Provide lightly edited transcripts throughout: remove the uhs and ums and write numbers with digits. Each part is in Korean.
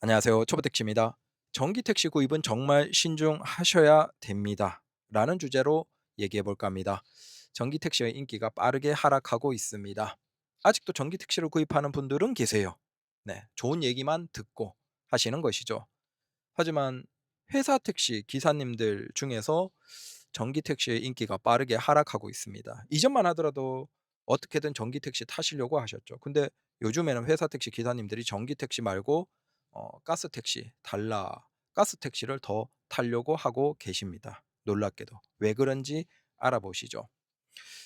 안녕하세요. 초보택시입니다. 전기 택시 구입은 정말 신중하셔야 됩니다. 라는 주제로 얘기해 볼까 합니다. 전기 택시의 인기가 빠르게 하락하고 있습니다. 아직도 전기 택시를 구입하는 분들은 계세요. 네, 좋은 얘기만 듣고 하시는 것이죠. 하지만 회사 택시 기사님들 중에서 전기 택시의 인기가 빠르게 하락하고 있습니다. 이전만 하더라도 어떻게든 전기 택시 타시려고 하셨죠. 근데 요즘에는 회사 택시 기사님들이 전기 택시 말고 가스 택시, 달라 가스 택시를 더 타려고 하고 계십니다. 놀랍게도. 왜 그런지 알아보시죠.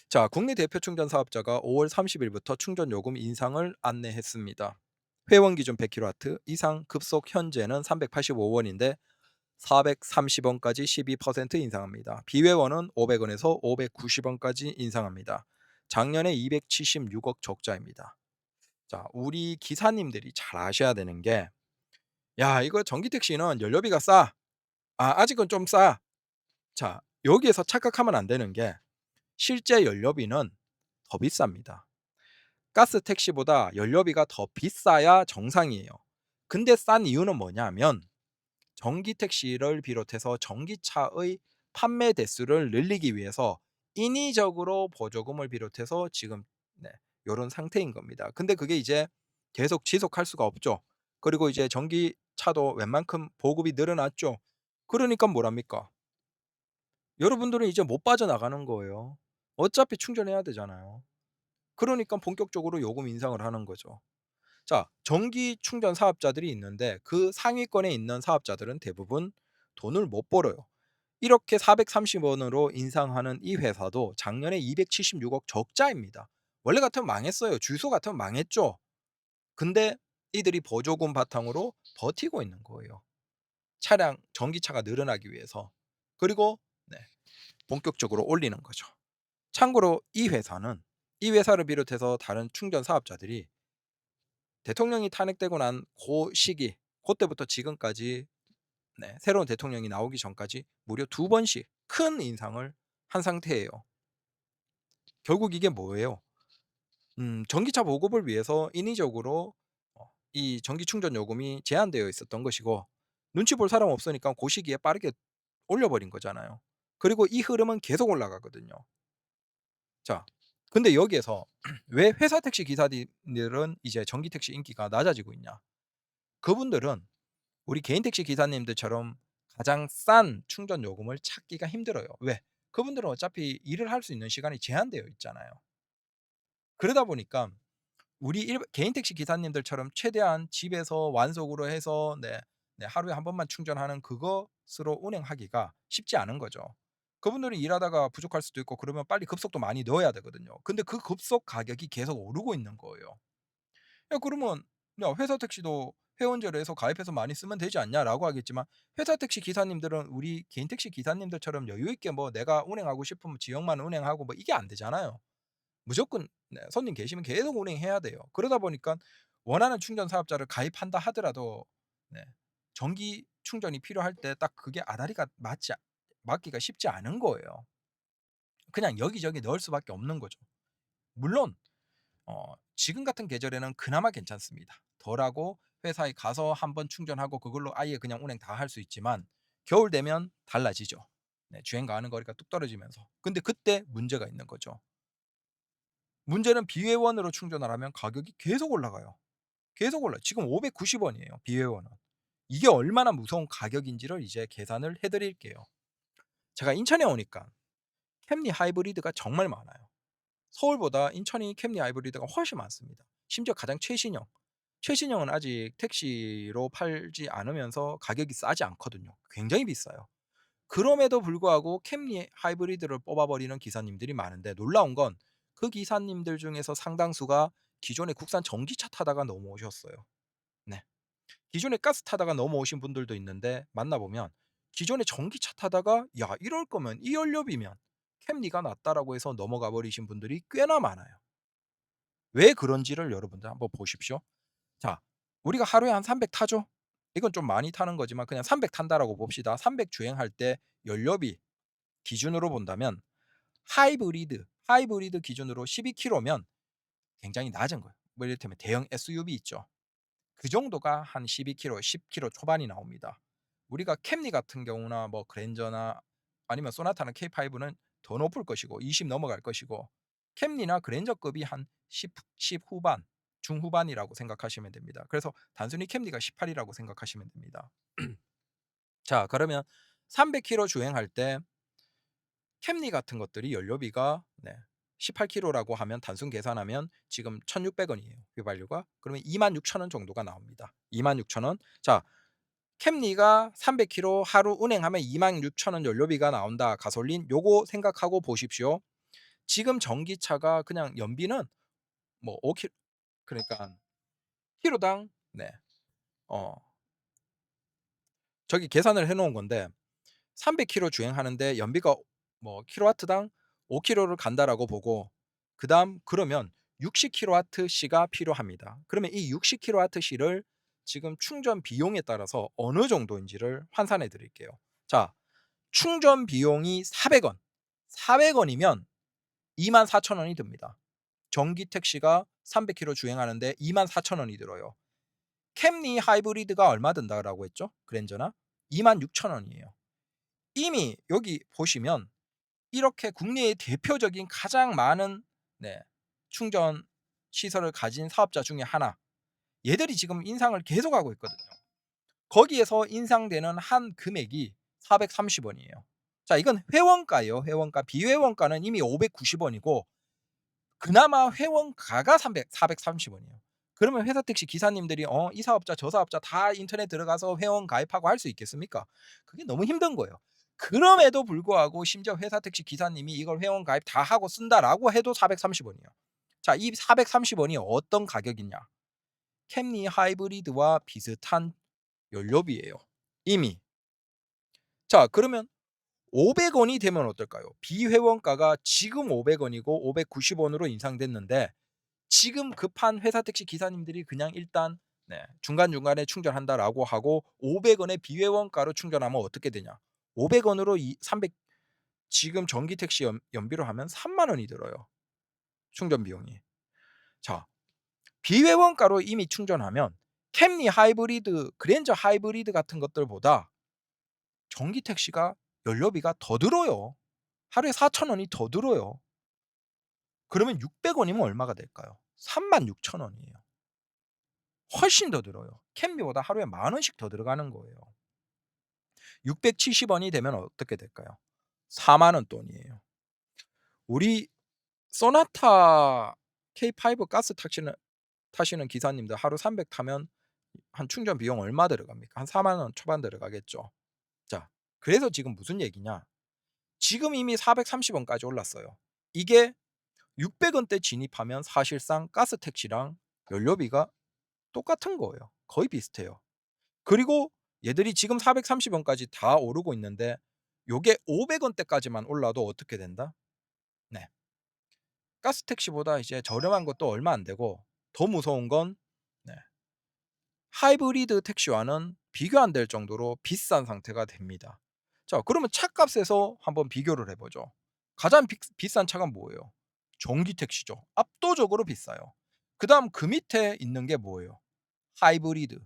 자, 국내 대표 충전 사업자가 5월 30일부터 충전 요금 인상을 안내했습니다. 회원 기준 100kW 이상 급속 현재는 385원인데 430원까지 12% 인상합니다. 비회원은 500원에서 590원까지 인상합니다. 작년에 276억 적자입니다. 자, 우리 기사님들이 잘 아셔야 되는 게, 야, 이거 전기 택시는 연료비가 싸. 아직은 좀 싸. 자, 여기에서 착각하면 안 되는 게 실제 연료비는 더 비쌉니다. 가스 택시보다 연료비가 더 비싸야 정상이에요. 근데 싼 이유는 뭐냐면 전기 택시를 비롯해서 전기차의 판매 대수를 늘리기 위해서 인위적으로 보조금을 비롯해서 지금 네, 요런 상태인 겁니다. 근데 그게 이제 계속 지속할 수가 없죠. 그리고 이제 전기차도 웬만큼 보급이 늘어났죠. 그러니까 뭐랍니까? 여러분들은 이제 못 빠져나가는 거예요. 어차피 충전해야 되잖아요. 그러니까 본격적으로 요금 인상을 하는 거죠. 자, 전기 충전 사업자들이 있는데 그 상위권에 있는 사업자들은 대부분 돈을 못 벌어요. 이렇게 430원으로 인상하는 이 회사도 작년에 276억 적자입니다. 원래 같으면 망했어요. 주소 같으면 망했죠. 근데 이들이 보조금 바탕으로 버티고 있는 거예요. 차량 전기차가 늘어나기 위해서. 그리고 네, 본격적으로 올리는 거죠. 참고로 이 회사를 비롯해서 다른 충전 사업자들이 대통령이 탄핵되고 난 고 시기, 고때부터 지금까지 네, 새로운 대통령이 나오기 전까지 무려 2번씩 큰 인상을 한 상태예요. 결국 이게 뭐예요? 전기차 보급을 위해서 인위적으로 이 전기 충전 요금이 제한되어 있었던 것이고 눈치 볼 사람 없으니까 고 시기에 빠르게 올려 버린 거잖아요. 그리고 이 흐름은 계속 올라가거든요. 자, 근데 여기에서 왜 회사 택시 기사님들은 이제 전기 택시 인기가 낮아지고 있냐? 그분들은 우리 개인 택시 기사님들처럼 가장 싼 충전 요금을 찾기가 힘들어요. 왜? 그분들은 어차피 일을 할 수 있는 시간이 제한되어 있잖아요. 그러다 보니까 우리 개인 택시 기사님들처럼 최대한 집에서 완속으로 해서 하루에 한 번만 충전하는 그것으로 운행하기가 쉽지 않은 거죠. 그분들이 일하다가 부족할 수도 있고 그러면 빨리 급속도 많이 넣어야 되거든요. 근데 그 급속 가격이 계속 오르고 있는 거예요. 야, 그러면 "야, 회사 택시도 회원제로 해서 가입해서 많이 쓰면 되지 않냐?"라고 하겠지만 회사 택시 기사님들은 우리 개인 택시 기사님들처럼 여유 있게 뭐 내가 운행하고 싶으면 지역만 운행하고 뭐 이게 안 되잖아요. 무조건 손님 계시면 계속 운행해야 돼요. 그러다 보니까 원하는 충전 사업자를 가입한다 하더라도 네 전기 충전이 필요할 때 딱 그게 아다리가 맞기가 쉽지 않은 거예요. 그냥 여기저기 넣을 수밖에 없는 거죠. 물론 지금 같은 계절에는 그나마 괜찮습니다. 덜하고 회사에 가서 한번 충전하고 그걸로 아예 그냥 운행 다 할 수 있지만 겨울 되면 달라지죠. 네, 주행 가는 거리가 뚝 떨어지면서. 근데 그때 문제가 있는 거죠. 문제는 비회원으로 충전을 하면 가격이 계속 올라가요. 계속 올라요. 지금 590원이에요, 비회원은. 이게 얼마나 무서운 가격인지를 이제 계산을 해 드릴게요. 제가 인천에 오니까 캠리 하이브리드가 정말 많아요. 서울보다 인천이 캠리 하이브리드가 훨씬 많습니다. 심지어 가장 최신형. 최신형은 아직 택시로 팔지 않으면서 가격이 싸지 않거든요. 굉장히 비싸요. 그럼에도 불구하고 캠리 하이브리드를 뽑아 버리는 기사님들이 많은데 놀라운 건 그 기사님들 중에서 상당수가 기존에 국산 전기차 타다가 넘어오셨어요. 네. 기존에 가스 타다가 넘어오신 분들도 있는데 만나 보면 기존에 전기차 타다가 '야, 이럴 거면 이 연료비면 캠리가 낫다.'라고 해서 넘어가 버리신 분들이 꽤나 많아요. 왜 그런지를 여러분들 한번 보십시오. 자, 우리가 하루에 한 300 타죠? 이건 좀 많이 타는 거지만 그냥 300 탄다라고 봅시다. 300 주행할 때 연료비 기준으로 본다면 하이브리드 기준으로 12km면 굉장히 낮은 거예요. 뭐 이를테면 대형 SUV 있죠. 그 정도가 한 12km, 10km 초반이 나옵니다. 우리가 캠리 같은 경우나 뭐 그랜저나 아니면 소나타나 K5는 더 높을 것이고 20 넘어갈 것이고 캠리나 그랜저급이 한 10 후반, 중후반이라고 생각하시면 됩니다. 그래서 단순히 캠리가 18이라고 생각하시면 됩니다. 자, 그러면 300km 주행할 때 캠리 같은 것들이 연료비가 18km라고 하면 단순 계산하면 지금 1,600원이에요. 휘발유가. 그러면 26,000원 정도가 나옵니다. 26,000원. 자, 캠리가 300km 하루 운행하면 26,000원 연료비가 나온다. 가솔린 요거 생각하고 보십시오. 지금 전기차가 그냥 연비는 뭐 5km 그러니까 키로당 어 저기 계산을 해 놓은 건데 300km 주행하는데 연비가 뭐 킬로와트당 5km를 간다라고 보고 그다음 그러면 60kWh가 필요합니다. 그러면 이 60kWh를 지금 충전 비용에 따라서 어느 정도인지를 환산해 드릴게요. 자, 충전 비용이 400원. 400원이면 24,000원이 듭니다. 전기 택시가 300km 주행하는데 24,000원이 들어요. 캠리 하이브리드가 얼마 든다라고 했죠? 그랜저나 26,000원이에요. 이미 여기 보시면 이렇게 국내의 대표적인 가장 많은 충전 시설을 가진 사업자 중에 하나. 얘들이 지금 인상을 계속하고 있거든요. 거기에서 인상되는 한 금액이 430원이에요. 자, 이건 회원가예요. 회원가. 비회원가는 이미 590원이고 그나마 회원가가 430원이에요. 그러면 회사 택시 기사님들이 이 사업자 저 사업자 다 인터넷 들어가서 회원 가입하고 할 수 있겠습니까? 그게 너무 힘든 거예요. 그럼에도 불구하고 심지어 회사 택시 기사님이 이걸 회원 가입 다 하고 쓴다라고 해도 430원이에요. 자, 이 430원이 어떤 가격이냐? 캠리 하이브리드와 비슷한 연료비예요. 이미. 자, 그러면 500원이 되면 어떨까요? 비회원가가 지금 500원이고 590원으로 인상됐는데 지금 급한 회사 택시 기사님들이 그냥 일단 중간중간에 충전한다라고 하고 500원의 비회원가로 충전하면 어떻게 되냐? 500원으로 300 지금 전기 택시 연비로 하면 3만 원이 들어요. 충전 비용이. 자, 비회원가로 이미 충전하면 캠리 하이브리드, 그랜저 하이브리드 같은 것들보다 전기 택시가 연료비가 더 들어요. 하루에 4,000원이 더 들어요. 그러면 600원이면 얼마가 될까요? 36,000원이에요. 훨씬 더 들어요. 캠비보다 하루에 10,000원씩 더 들어가는 거예요. 670원이 되면 어떻게 될까요? 40,000원 돈이에요. 우리 소나타 K5 가스 타시는 기사님들 하루 300 타면 한 충전 비용 얼마 들어갑니까? 한 40,000원 초반 들어가겠죠. 자, 그래서 지금 무슨 얘기냐? 지금 이미 430원까지 올랐어요. 이게 600원대 진입하면 사실상 가스 택시랑 연료비가 똑같은 거예요. 거의 비슷해요. 그리고 얘들이 지금 430원까지 다 오르고 있는데 요게 500원대까지만 올라도 어떻게 된다? 네. 가스 택시보다 이제 저렴한 것도 얼마 안 되고 더 무서운 건 네. 하이브리드 택시와는 비교 안 될 정도로 비싼 상태가 됩니다. 자, 그러면 차값에서 한번 비교를 해 보죠. 가장 비싼 차가 뭐예요? 전기 택시죠. 압도적으로 비싸요. 그다음 그 밑에 있는 게 뭐예요? 하이브리드.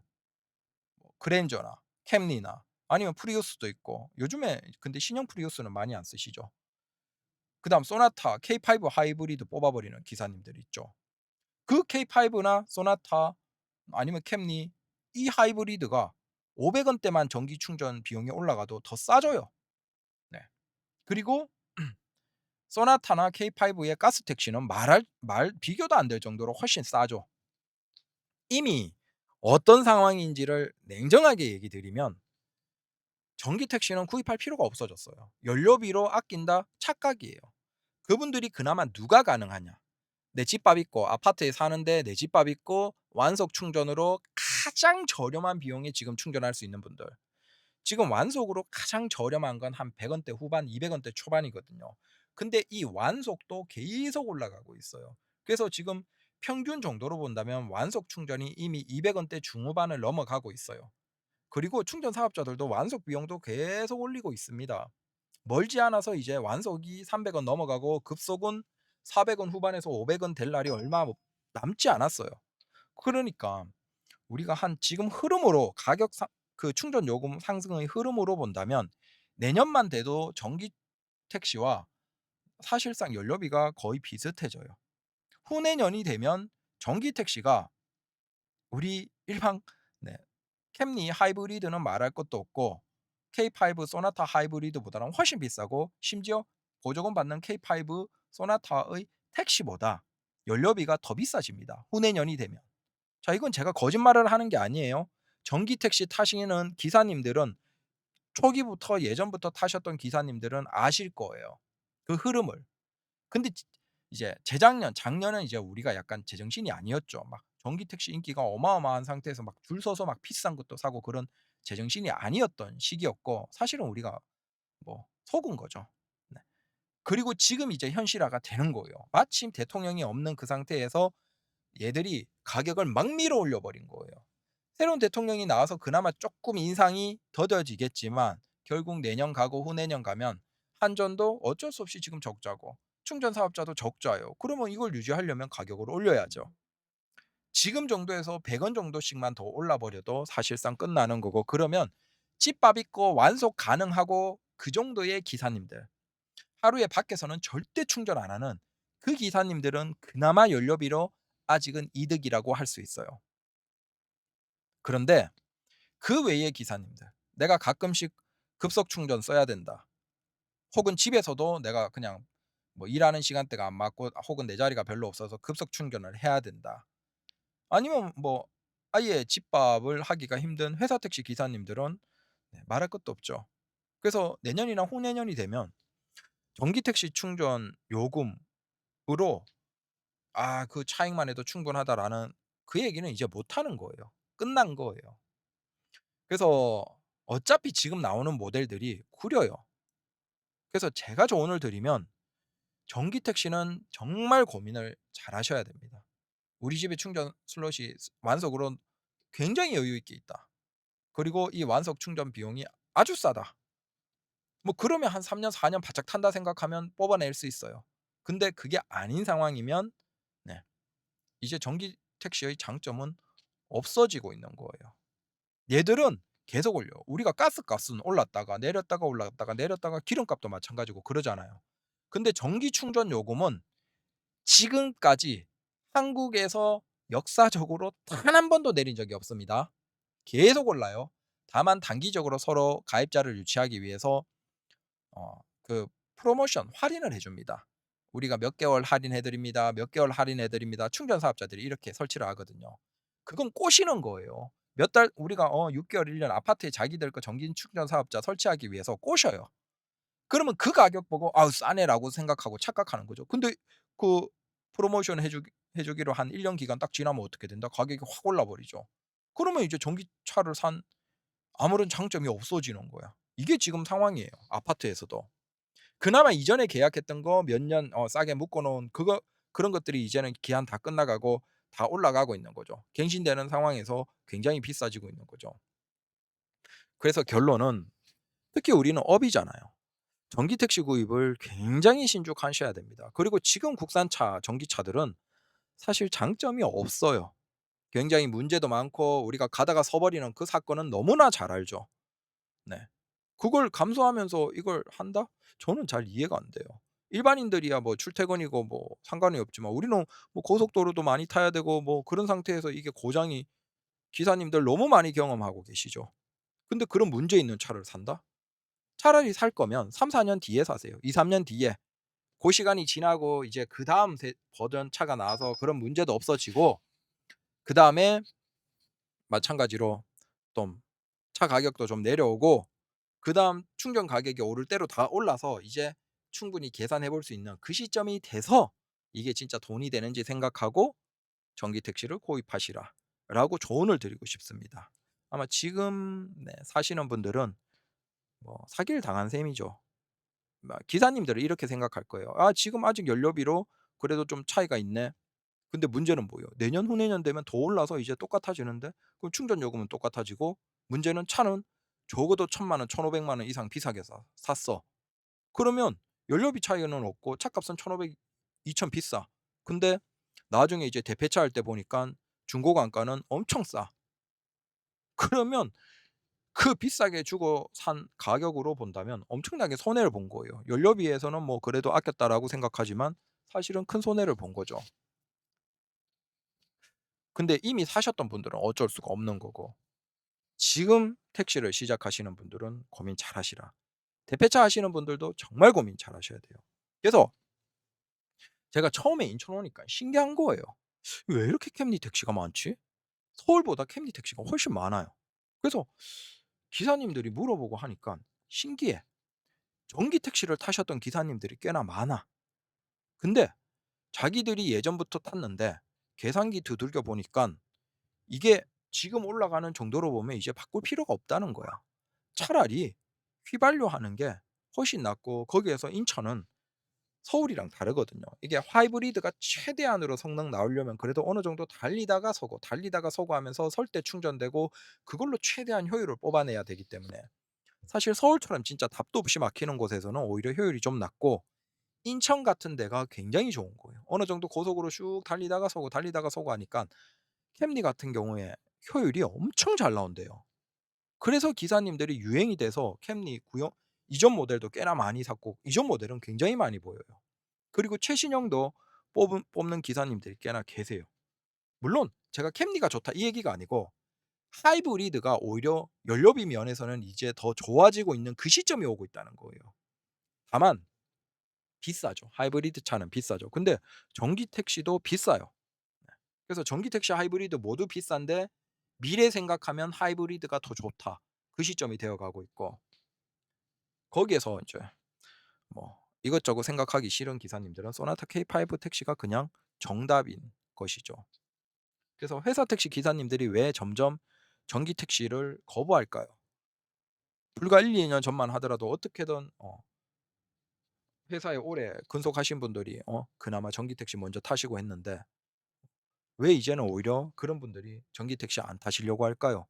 뭐 그랜저나 캠리나 아니면 프리우스도 있고 요즘에 근데 신형 프리우스는 많이 안 쓰시죠. 그다음 소나타 K5 하이브리드 뽑아버리는 기사님들 있죠. 그 K5나 소나타 아니면 캠리 이 하이브리드가 500원대만 전기 충전 비용이 올라가도 더 싸져요. 네. 그리고 소나타나 K5의 가스 택시는 말 비교도 안 될 정도로 훨씬 싸죠. 이미 어떤 상황인지를 냉정하게 얘기 드리면 전기 택시는 구입할 필요가 없어졌어요. 연료비로 아낀다 착각이에요. 그분들이 그나마 누가 가능하냐? 내 집밥 있고 아파트에 사는데 내 집밥 있고 완속 충전으로 가장 저렴한 비용에 지금 충전할 수 있는 분들. 지금 완속으로 가장 저렴한 건 한 100원대 후반, 200원대 초반이거든요. 근데 이 완속도 계속 올라가고 있어요. 그래서 지금 평균 정도로 본다면 완속 충전이 이미 200원대 중후반을 넘어가고 있어요. 그리고 충전 사업자들도 완속 비용도 계속 올리고 있습니다. 멀지 않아서 이제 완속이 300원 넘어가고 급속은 400원 후반에서 500원 될 날이 얼마 남지 않았어요. 그러니까 우리가 한 지금 흐름으로 가격 상 그 충전 요금 상승의 흐름으로 본다면 내년만 돼도 전기 택시와 사실상 연료비가 거의 비슷해져요. 후내년이 되면 전기 택시가 우리 일반 네 캠리 하이브리드는 말할 것도 없고 K5 소나타 하이브리드보다는 훨씬 비싸고 심지어 보조금 받는 K5 소나타의 택시보다 연료비가 더 비싸집니다, 후내년이 되면. 자, 이건 제가 거짓말을 하는 게 아니에요. 전기 택시 타시는 기사님들은 초기부터 예전부터 타셨던 기사님들은 아실 거예요, 그 흐름을. 근데 이제 재작년, 작년은 이제 우리가 약간 제정신이 아니었죠. 막 전기 택시 인기가 어마어마한 상태에서 막 줄 서서 막 비싼 것도 사고 그런 제정신이 아니었던 시기였고 사실은 우리가 뭐 속은 거죠. 네. 그리고 지금 이제 현실화가 되는 거예요. 마침 대통령이 없는 그 상태에서 얘들이 가격을 막 밀어 올려 버린 거예요. 새로운 대통령이 나와서 그나마 쪼끔 인상이 더뎌지겠지만 결국 내년 가고 후내년 가면 한전도 어쩔 수 없이 지금 적자고 충전 사업자도 적자예요. 그러면 이걸 유지하려면 가격을 올려야죠. 지금 정도에서 100원 정도씩만 더 올라 버려도 사실상 끝나는 거고, 그러면 집밥 있고 완속 가능하고 그 정도의 기사님들, 하루에 밖에서는 절대 충전 안 하는 그 기사님들은 그나마 연료비로 아직은 이득이라고 할 수 있어요. 그런데 그 외의 기사님들, 내가 가끔씩 급속 충전 써야 된다, 혹은 집에서도 내가 그냥 뭐 일하는 시간대가 안 맞고 혹은 내 자리가 별로 없어서 급속 충전을 해야 된다, 아니면 뭐 아예 집밥을 하기가 힘든 회사 택시 기사님들은 말할 것도 없죠. 그래서 내년이나 후내년이 되면 전기 택시 충전 요금으로 '아 그 차익만 해도 충분하다.'라는 그 얘기는 이제 못 하는 거예요. 끝난 거예요. 그래서 어차피 지금 나오는 모델들이 구려요. 그래서 제가 조언을 드리면 전기 택시는 정말 고민을 잘 하셔야 됩니다. 우리 집에 충전 슬롯이 완속으로 굉장히 여유 있게 있다, 그리고 이 완속 충전 비용이 아주 싸다. 뭐 그러면 한 3년 4년 바짝 탄다 생각하면 뽑아낼 수 있어요. 근데 그게 아닌 상황이면 네 이제 전기 택시의 장점은 없어지고 있는 거예요. 얘들은 계속 올려요. 우리가 가스값은 올랐다가 내렸다가 올랐다가 내렸다가 기름값도 마찬가지고 그러잖아요. 근데 전기 충전 요금은 지금까지 한국에서 역사적으로 단 한 번도 내린 적이 없습니다. 계속 올라요. 다만 단기적으로 서로 가입자를 유치하기 위해서 그 프로모션 할인을 해 줍니다. 우리가 몇 개월 할인해 드립니다. 몇 개월 할인해 드립니다. 충전 사업자들이 이렇게 설치를 하거든요. 그건 꼬시는 거예요. 몇 달 우리가 6 개월 1년 아파트에 자기들 거 전기 충전 사업자 설치하기 위해서 꼬셔요. 그러면 그 가격 보고 '아우 싸네.'라고 생각하고 착각하는 거죠. 근데 그 프로모션 해 주기로 한 1년 기간 딱 지나면 어떻게 된다? 가격이 확 올라 버리죠. 그러면 이제 전기차를 산 아무런 장점이 없어지는 거야. 이게 지금 상황이에요, 아파트에서도. 그나마 이전에 계약했던 거 몇 년 싸게 묶어 놓은 그거 그런 것들이 이제는 기한 다 끝나가고 다 올라가고 있는 거죠. 갱신되는 상황에서 굉장히 비싸지고 있는 거죠. 그래서 결론은 특히 우리는 업이잖아요. 전기 택시 구입을 굉장히 신중하셔야 됩니다. 그리고 지금 국산차 전기차들은 사실 장점이 없어요. 굉장히 문제도 많고 우리가 가다가 서 버리는 그 사건은 너무나 잘 알죠. 네. 그걸 감수하면서 이걸 한다? 저는 잘 이해가 안 돼요. 일반인들이야 뭐 출퇴근이고 뭐 상관이 없지만 우리는 뭐 고속도로도 많이 타야 되고 뭐 그런 상태에서 이게 고장이 기사님들 너무 많이 경험하고 계시죠. 근데 그런 문제 있는 차를 산다? 차라리 살 거면 3-4년 뒤에 사세요. 2-3년 뒤에. 고 시간이 지나고 이제 그다음 버전 차가 나와서 그런 문제도 없어지고 그다음에 마찬가지로 좀 차 가격도 좀 내려오고 그다음 충전 가격이 오를 대로 다 올라서 이제 충분히 계산해 볼 수 있는 그 시점이 돼서 이게 진짜 돈이 되는지 생각하고 "전기 택시를 구입하시라."라고 조언을 드리고 싶습니다. 아마 지금 사시는 분들은 뭐 사기를 당한 셈이죠. 막 기사님들은 이렇게 생각할 거예요. '아 지금 아직 연료비로 그래도 좀 차이가 있네.' 근데 문제는 뭐예요? 내년 후내년 되면 더 올라서 이제 똑같아지는데 그럼 충전 요금은 똑같아지고 문제는 차는 적어도 1,000만 원, 1,500만 원 이상 비싸게 샀어. 그러면 연료비 차이는 없고 차값은 1,500, 2,000 비싸. 근데 나중에 이제 대폐차 할 때 보니깐 중고 단가는 엄청 싸. 그러면 그 비싸게 주고 산 가격으로 본다면 엄청나게 손해를 본 거예요. 연료비에서는 뭐 그래도 아꼈다라고 생각하지만 사실은 큰 손해를 본 거죠. 근데 이미 사셨던 분들은 어쩔 수가 없는 거고, 지금 택시를 시작하시는 분들은 고민 잘 하시라. 대폐차 하시는 분들도 정말 고민 잘 하셔야 돼요. 그래서 제가 처음에 인천 오니까 신기한 거예요. '왜 이렇게 캠리 택시가 많지?' 서울보다 캠리 택시가 훨씬 많아요. 그래서 기사님들이 물어보고 하니까 신기해. 전기 택시를 타셨던 기사님들이 꽤나 많아. 근데 자기들이 예전부터 탔는데 계산기 두들겨 보니깐 이게 지금 올라가는 정도로 보면 이제 바꿀 필요가 없다는 거야. 차라리 휘발유 하는 게 훨씬 낫고, 거기에서 인천은 서울이랑 다르거든요. 이게 하이브리드가 최대한으로 성능 나오려면 그래도 어느 정도 달리다가 서고, 달리다가 서고 하면서 설 때 충전되고, 그걸로 최대한 효율을 뽑아내야 되기 때문에 사실 서울처럼 진짜 답도 없이 막히는 곳에서는 오히려 효율이 좀 낮고, 인천 같은 데가 굉장히 좋은 거예요. 어느 정도 고속으로 쭉 달리다가 서고 달리다가 서고 하니까 캠리 같은 경우에 효율이 엄청 잘 나온대요. 그래서 기사님들이 유행이 돼서 캠리 구형 이전 모델도 꽤나 많이 샀고, 이전 모델은 굉장히 많이 보여요. 그리고 최신형도 뽑는 기사님들이 꽤나 계세요. 물론 제가 캠리가 좋다 이 얘기가 아니고, 하이브리드가 오히려 연료비 면에서는 이제 더 좋아지고 있는 그 시점이 오고 있다는 거예요. 다만 비싸죠. 하이브리드 차는 비싸죠. 근데 전기 택시도 비싸요. 네. 그래서 전기 택시, 하이브리드 모두 비싼데 미래 생각하면 하이브리드가 더 좋다. 그 시점이 되어 가고 있고, 거기에서 이제 뭐 이것저것 생각하기 싫은 기사님들은 소나타 K5 택시가 그냥 정답인 것이죠. 그래서 회사 택시 기사님들이 왜 점점 전기 택시를 거부할까요? 불과 1-2년 전만 하더라도 어떻게든 회사에 오래 근속하신 분들이 그나마 전기 택시 먼저 타시고 했는데, 왜 이제는 오히려 그런 분들이 전기 택시 안 타시려고 할까요?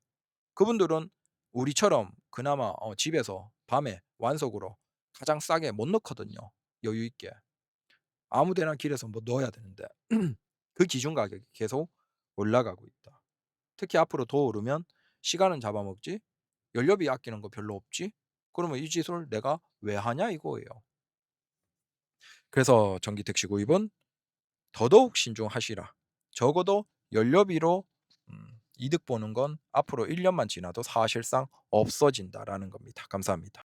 그분들은 우리처럼 그나마 집에서 밤에 완속으로 가장 싸게 못 넣거든요, 여유 있게. 아무 데나 길에서 뭐 넣어야 되는데 그 기준 가격이 계속 올라가고 있다. 특히 앞으로 더 오르면 시간은 잡아먹지 연료비 아끼는 거 별로 없지? 그러면 이 짓을 내가 왜 하냐 이거예요. 그래서 전기 택시 구입은 더더욱 신중하시라. 적어도 연료비로 이득 보는 건 앞으로 1 년만 지나도 사실상 없어진다라는 겁니다. 감사합니다.